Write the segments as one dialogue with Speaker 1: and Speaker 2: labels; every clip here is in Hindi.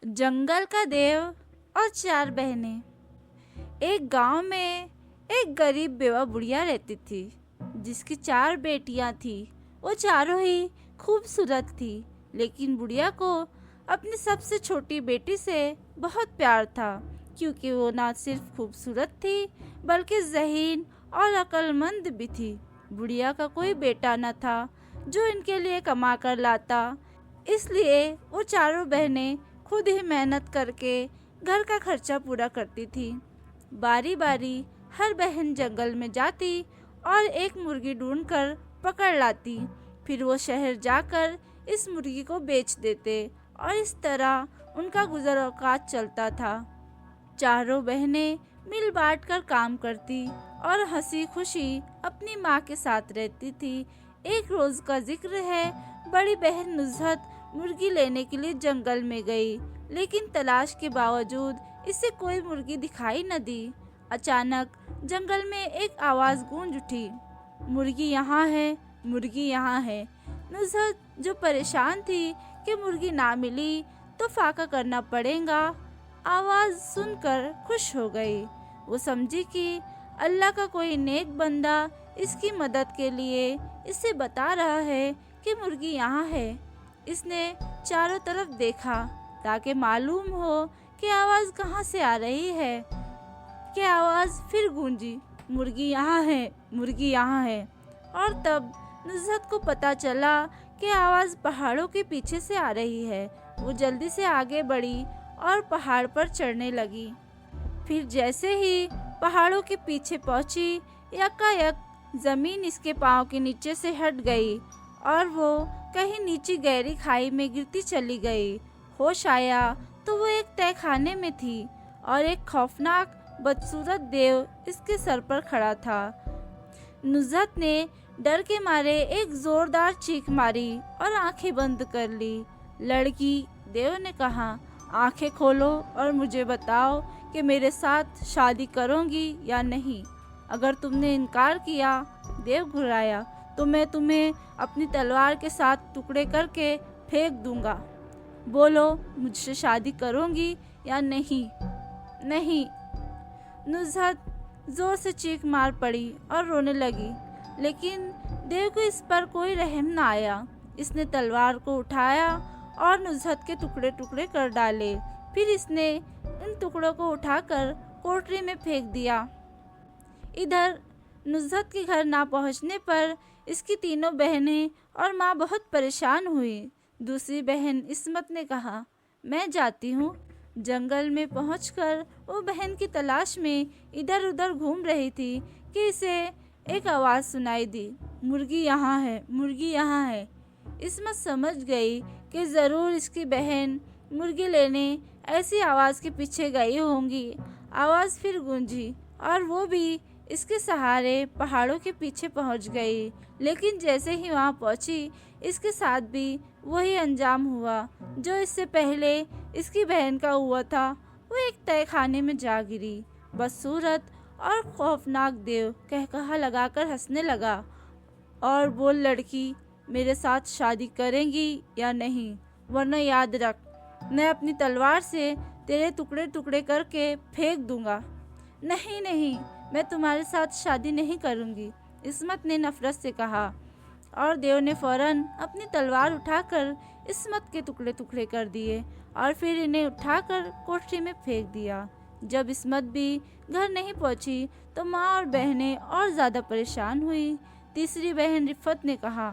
Speaker 1: जंगल का देव और चार बहनें। एक गांव में एक गरीब बेवा बुढ़िया रहती थी जिसकी चार बेटियां थी। वो चारों ही खूबसूरत थी, लेकिन बुढ़िया को अपनी सबसे छोटी बेटी से बहुत प्यार था, क्योंकि वो ना सिर्फ खूबसूरत थी बल्कि ज़हीन और अक्लमंद भी थी। बुढ़िया का कोई बेटा न था जो इनके लिए कमा कर लाता, इसलिए वो चारों बहनें खुद ही मेहनत करके घर का खर्चा पूरा करती थी। बारी बारी हर बहन जंगल में जाती और एक मुर्गी ढूंढकर पकड़ लाती। फिर वो शहर जाकर इस मुर्गी को बेच देते और इस तरह उनका गुजर औकात चलता था। चारों बहनें मिल बांट कर काम करती और हंसी खुशी अपनी माँ के साथ रहती थी। एक रोज का जिक्र है, बड़ी बहन नुज़हत मुर्गी लेने के लिए जंगल में गई, लेकिन तलाश के बावजूद इसे कोई मुर्गी दिखाई न दी। अचानक जंगल में एक आवाज़ गूंज उठी, मुर्गी यहाँ है, मुर्गी यहाँ है। नुज़हत जो परेशान थी कि मुर्गी ना मिली तो फाका करना पड़ेगा, आवाज़ सुनकर खुश हो गई। वो समझी कि अल्लाह का कोई नेक बंदा इसकी मदद के लिए इसे बता रहा है कि मुर्गी यहाँ है। इसने चारों तरफ देखा ताकि मालूम हो कि आवाज़ कहाँ से आ रही है। कि आवाज़ फिर गूंजी, मुर्गी यहाँ है, मुर्गी यहाँ है। और तब नुज़हत को पता चला कि आवाज़ पहाड़ों के पीछे से आ रही है। वो जल्दी से आगे बढ़ी और पहाड़ पर चढ़ने लगी। फिर जैसे ही पहाड़ों के पीछे पहुंची, यकायक ज़मीन इसके पाँव के नीचे से हट गई और वो कहीं नीचे गहरी खाई में गिरती चली गई। होश आया तो वो एक तहखाने में थी और एक खौफनाक बदसूरत देव इसके सर पर खड़ा था। नुज़हत ने डर के मारे एक जोरदार चीख मारी और आंखें बंद कर ली। लड़की, देव ने कहा, आंखें खोलो और मुझे बताओ कि मेरे साथ शादी करोगी या नहीं। अगर तुमने इनकार किया, देव घुराया, तो मैं तुम्हें अपनी तलवार के साथ टुकड़े करके फेंक दूंगा। बोलो, मुझसे शादी करोगी या नहीं? नहीं। नुज़हत जोर से चीख मार पड़ी और रोने लगी, लेकिन देव को इस पर कोई रहम न आया। इसने तलवार को उठाया और नुज़हत के टुकड़े टुकड़े कर डाले। फिर इसने इन टुकड़ों को उठाकर कोठरी में फेंक दिया। इधर नुज़हत के घर ना पहुंचने पर इसकी तीनों बहनें और माँ बहुत परेशान हुई। दूसरी बहन इस्मत ने कहा, मैं जाती हूँ। जंगल में पहुंचकर वो बहन की तलाश में इधर उधर घूम रही थी कि इसे एक आवाज़ सुनाई दी, मुर्गी यहाँ है, मुर्गी यहाँ है। इस्मत समझ गई कि ज़रूर इसकी बहन मुर्गी लेने ऐसी आवाज़ के पीछे गई होंगी। आवाज़ फिर गूंजी और वो भी इसके सहारे पहाड़ों के पीछे पहुंच गई, लेकिन जैसे ही वहां पहुंची, इसके साथ भी वही अंजाम हुआ जो इससे पहले इसकी बहन का हुआ था। वो एक तहखाने में जा गिरी। बदसूरत और खौफनाक देव कहकहा लगाकर हंसने लगा और बोल, लड़की, मेरे साथ शादी करेंगी या नहीं? वरना याद रख, मैं अपनी तलवार से तेरे टुकड़े टुकड़े करके फेंक दूंगा। नहीं नहीं, मैं तुम्हारे साथ शादी नहीं करूंगी, इस्मत ने नफरत से कहा। और देव ने फौरन अपनी तलवार उठाकर इस्मत के टुकड़े टुकड़े कर दिए और फिर इन्हें उठाकर कोठरी में फेंक दिया। जब इस्मत भी घर नहीं पहुंची तो माँ और बहनें और ज़्यादा परेशान हुई। तीसरी बहन रिफ़त ने कहा,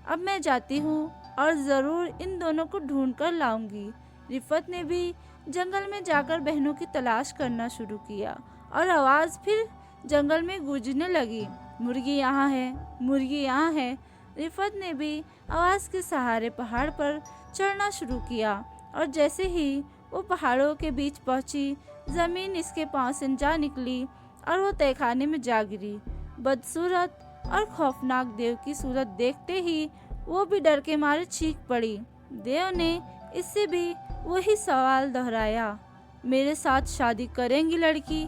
Speaker 1: अब मैं जाती हूँ और ज़रूर इन दोनों को ढूंढ कर लाऊंगी। रिफ़त ने भी जंगल में जाकर बहनों की तलाश करना शुरू किया और आवाज़ फिर जंगल में गूंजने लगी, मुर्गी यहाँ है, मुर्गी यहाँ है। रिफ़त ने भी आवाज़ के सहारे पहाड़ पर चढ़ना शुरू किया और जैसे ही वो पहाड़ों के बीच पहुंची, ज़मीन इसके पाँव से जा निकली और वो तहखाने में जा गिरी। बदसूरत और खौफनाक देव की सूरत देखते ही वो भी डर के मारे चीख पड़ी। देव ने इससे भी वही सवाल दोहराया, मेरे साथ शादी करेंगी लड़की?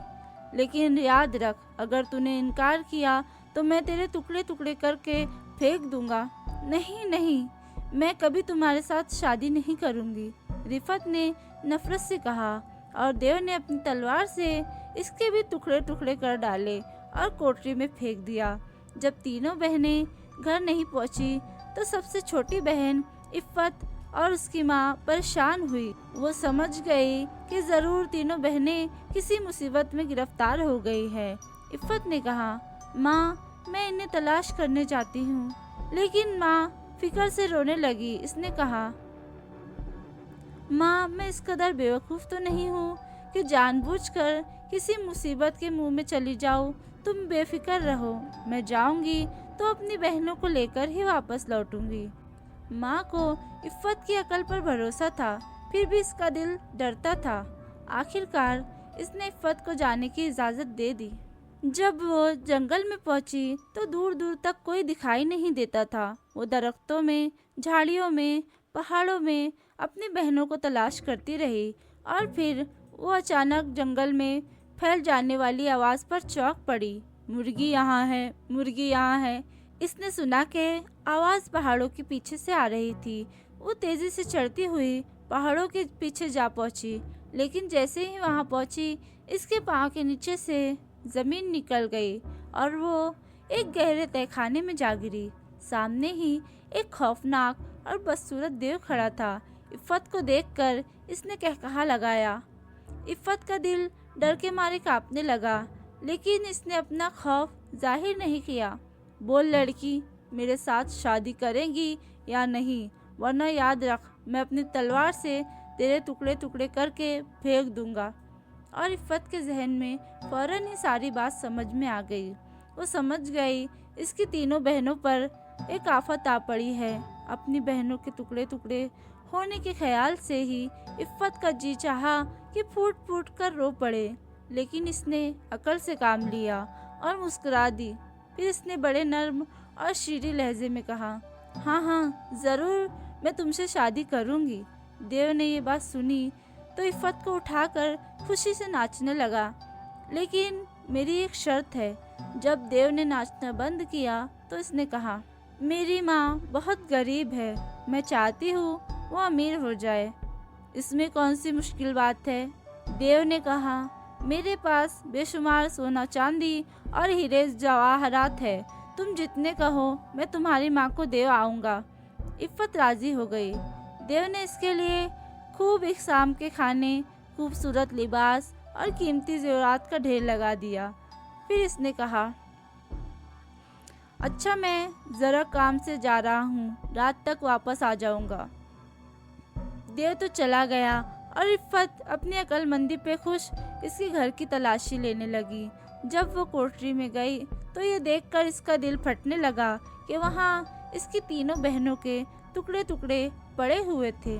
Speaker 1: लेकिन याद रख, अगर तूने इनकार किया तो मैं तेरे टुकड़े टुकड़े करके फेंक दूंगा। नहीं नहीं, मैं कभी तुम्हारे साथ शादी नहीं करूंगी। रिफत ने नफरत से कहा और देव ने अपनी तलवार से इसके भी टुकड़े टुकड़े कर डाले और कोठरी में फेंक दिया। जब तीनों बहनें घर नहीं पहुंची तो सबसे छोटी बहन इफ़्फ़त और उसकी माँ परेशान हुई। वो समझ गई कि ज़रूर तीनों बहनें किसी मुसीबत में गिरफ्तार हो गई है। इफ़्फ़त ने कहा, माँ मैं इन्हें तलाश करने जाती हूँ। लेकिन माँ फिक्र से रोने लगी। इसने कहा, माँ मैं इस कदर बेवकूफ़ तो नहीं हूँ कि जानबूझकर किसी मुसीबत के मुंह में चली जाऊँ। तुम बेफिक्र रहो, मैं जाऊँगी तो अपनी बहनों को लेकर ही वापस लौटूंगी। माँ को इफ़्फ़त की अकल पर भरोसा था, फिर भी इसका दिल डरता था। आखिरकार इसने इफ़्फ़त को जाने की इजाज़त दे दी। जब वो जंगल में पहुंची तो दूर दूर तक कोई दिखाई नहीं देता था। वो दरख्तों में, झाड़ियों में, पहाड़ों में अपनी बहनों को तलाश करती रही और फिर वो अचानक जंगल में फैल जाने वाली आवाज़ पर चौंक पड़ी। मुर्गी यहाँ है, मुर्गी यहाँ है। इसने सुना कि आवाज़ पहाड़ों के पीछे से आ रही थी। वो तेज़ी से चढ़ती हुई पहाड़ों के पीछे जा पहुंची, लेकिन जैसे ही वहां पहुंची इसके पाँव के नीचे से ज़मीन निकल गई और वो एक गहरे तहखाने में जा गिरी। सामने ही एक खौफनाक और बदसूरत देव खड़ा था। इफ़्फ़त को देखकर इसने कहकहा लगाया। इफ़्फ़त का दिल डर के मारे कांपने लगा, लेकिन इसने अपना खौफ जाहिर नहीं किया। बोल लड़की, मेरे साथ शादी करेंगी या नहीं, वरना याद रख मैं अपनी तलवार से तेरे टुकड़े टुकड़े करके फेंक दूंगा। और इफ़्फ़त के जहन में फौरन ही सारी बात समझ में आ गई। वो समझ गई इसकी तीनों बहनों पर एक आफत आ पड़ी है। अपनी बहनों के टुकड़े टुकड़े होने के ख्याल से ही इफ़्फ़त का जी चाहा कि फूट फूट कर रो पड़े, लेकिन इसने अकल से काम लिया और मुस्कुरा दी। फिर इसने बड़े नर्म और शीरी लहजे में कहा, हाँ हाँ ज़रूर मैं तुमसे शादी करूँगी। देव ने ये बात सुनी तो इफ़्फ़त को उठाकर खुशी से नाचने लगा, लेकिन मेरी एक शर्त है। जब देव ने नाचना बंद किया तो इसने कहा, मेरी माँ बहुत गरीब है, मैं चाहती हूँ वो अमीर हो जाए। इसमें कौन सी मुश्किल बात है? देव ने कहा, मेरे पास बेशुमार सोना चांदी और हीरे जवाहरात है। तुम जितने कहो मैं तुम्हारी माँ को दे आऊँगा। इफ़्फ़त राजी हो गई। देव ने इसके लिए खूब इक़साम के खाने, खूबसूरत लिबास और कीमती ज़ेवरात का ढेर लगा दिया। फिर इसने कहा, अच्छा मैं ज़रा काम से जा रहा हूँ, रात तक वापस आ जाऊँगा। देव तो चला गया और इफ़्फ़त अपनी अक्लमंदी पे खुश इसके घर की तलाशी लेने लगी। जब वो कोठरी में गई तो ये देखकर इसका दिल फटने लगा कि वहाँ इसकी तीनों बहनों के टुकड़े टुकड़े पड़े हुए थे।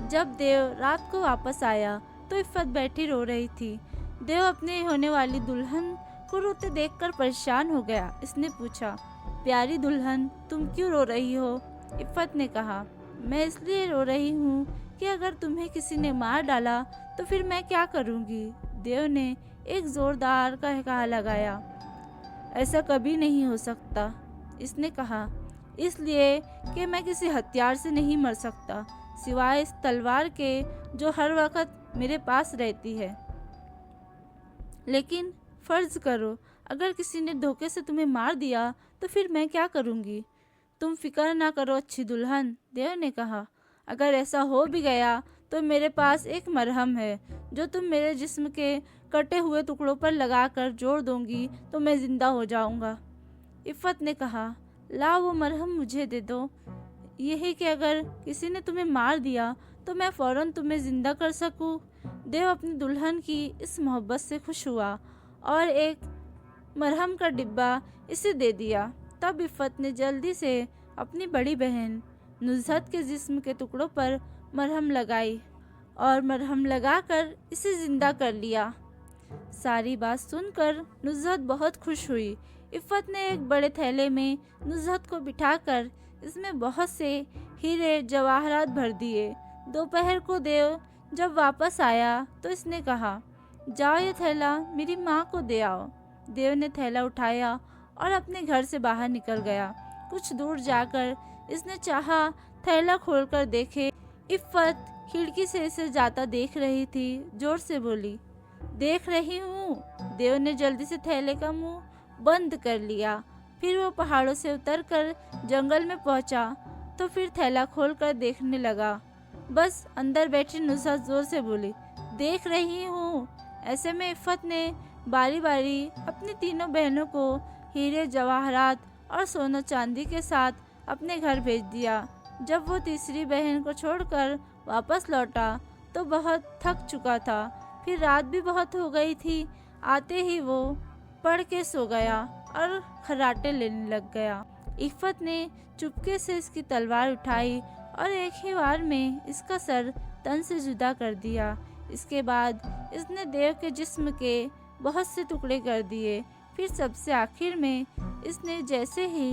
Speaker 1: जब देव रात को वापस आया तो इफ़्फ़त बैठी रो रही थी। देव अपने होने वाली दुल्हन को रोते देखकर परेशान हो गया। इसने पूछा, प्यारी दुल्हन तुम क्यों रो रही हो? इफ़्फ़त ने कहा, मैं इसलिए रो रही हूँ कि अगर तुम्हें किसी ने मार डाला तो फिर मैं क्या करूँगी? देव ने एक ज़ोरदार कहकहा लगाया। ऐसा कभी नहीं हो सकता, इसने कहा, इसलिए कि मैं किसी हथियार से नहीं मर सकता, सिवाय इस तलवार के जो हर वक्त मेरे पास रहती है। लेकिन फ़र्ज़ करो अगर किसी ने धोखे से तुम्हें मार दिया तो फिर मैं क्या करूँगी? तुम फिक्र ना करो अच्छी दुल्हन, देव ने कहा। अगर ऐसा हो भी गया तो मेरे पास एक मरहम है जो तुम मेरे जिस्म के कटे हुए टुकड़ों पर लगाकर जोड़ दोगी तो मैं ज़िंदा हो जाऊंगा। इफ़्फ़त ने कहा, ला वो मरहम मुझे दे दो, यही कि अगर किसी ने तुम्हें मार दिया तो मैं फ़ौरन तुम्हें ज़िंदा कर सकूं। देव अपनी दुल्हन की इस मोहब्बत से खुश हुआ और एक मरहम का डिब्बा इसे दे दिया। तब इफ़्फ़त ने जल्दी से अपनी बड़ी बहन नुज़हत के जिस्म के टुकड़ों पर मरहम लगाई और मरहम लगाकर इसे ज़िंदा कर लिया। सारी बात सुनकर नुज़हत बहुत खुश हुई। इफ़्फ़त ने एक बड़े थैले में नुज़हत को बिठाकर इसमें बहुत से हीरे जवाहरात भर दिए। दोपहर को देव जब वापस आया तो इसने कहा, जाओ ये थैला मेरी माँ को दे आओ। देव ने थैला उठाया और अपने घर से बाहर निकल गया। कुछ दूर जाकर इसने चाहा थैला खोलकर देखे। इफ़्फ़त खिड़की से इसे जाता देख रही थी, जोर से बोली, देख रही हूँ। देव ने जल्दी से थैले का मुंह बंद कर लिया। फिर वो पहाड़ों से उतरकर जंगल में पहुंचा तो फिर थैला खोलकर देखने लगा। बस अंदर बैठी नुसरत जोर से बोली, देख रही हूँ। ऐसे में इफ़त ने बारी बारी अपनी तीनों बहनों को हीरे जवाहरात और सोना चांदी के साथ अपने घर भेज दिया। जब वो तीसरी बहन को छोड़कर वापस लौटा तो बहुत थक चुका था। फिर रात भी बहुत हो गई थी। आते ही वो पड़ के सो गया और खर्राटे लेने लग गया। इफ़त ने चुपके से इसकी तलवार उठाई और एक ही बार में इसका सर तन से जुदा कर दिया। इसके बाद इसने देव के जिस्म के बहुत से टुकड़े कर दिए। फिर सबसे आखिर में इसने जैसे ही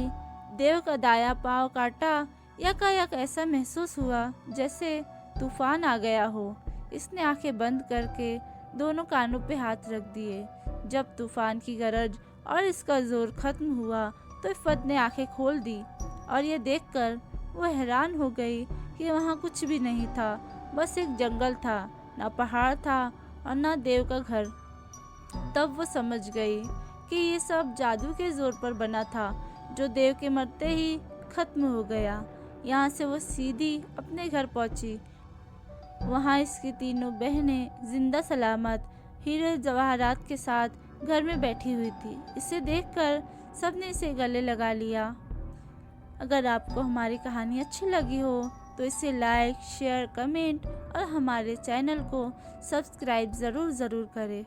Speaker 1: देव का दाया पाँव काटा, यकायक ऐसा महसूस हुआ जैसे तूफान आ गया हो। इसने आंखें बंद करके दोनों कानों पे हाथ रख दिए। जब तूफान की गरज और इसका जोर खत्म हुआ तो इफ़त ने आंखें खोल दी और ये देखकर वो हैरान हो गई कि वहाँ कुछ भी नहीं था। बस एक जंगल था, ना पहाड़ था और ना देव का घर। तब वो समझ गई कि ये सब जादू के जोर पर बना था, जो देव के मरते ही खत्म हो गया। यहाँ से वो सीधी अपने घर पहुँची। वहाँ इसकी तीनों बहनें जिंदा सलामत हीरे जवाहरात के साथ घर में बैठी हुई थी। इसे देखकर सबने इसे गले लगा लिया। अगर आपको हमारी कहानी अच्छी लगी हो तो इसे लाइक, शेयर, कमेंट और हमारे चैनल को सब्सक्राइब ज़रूर करें।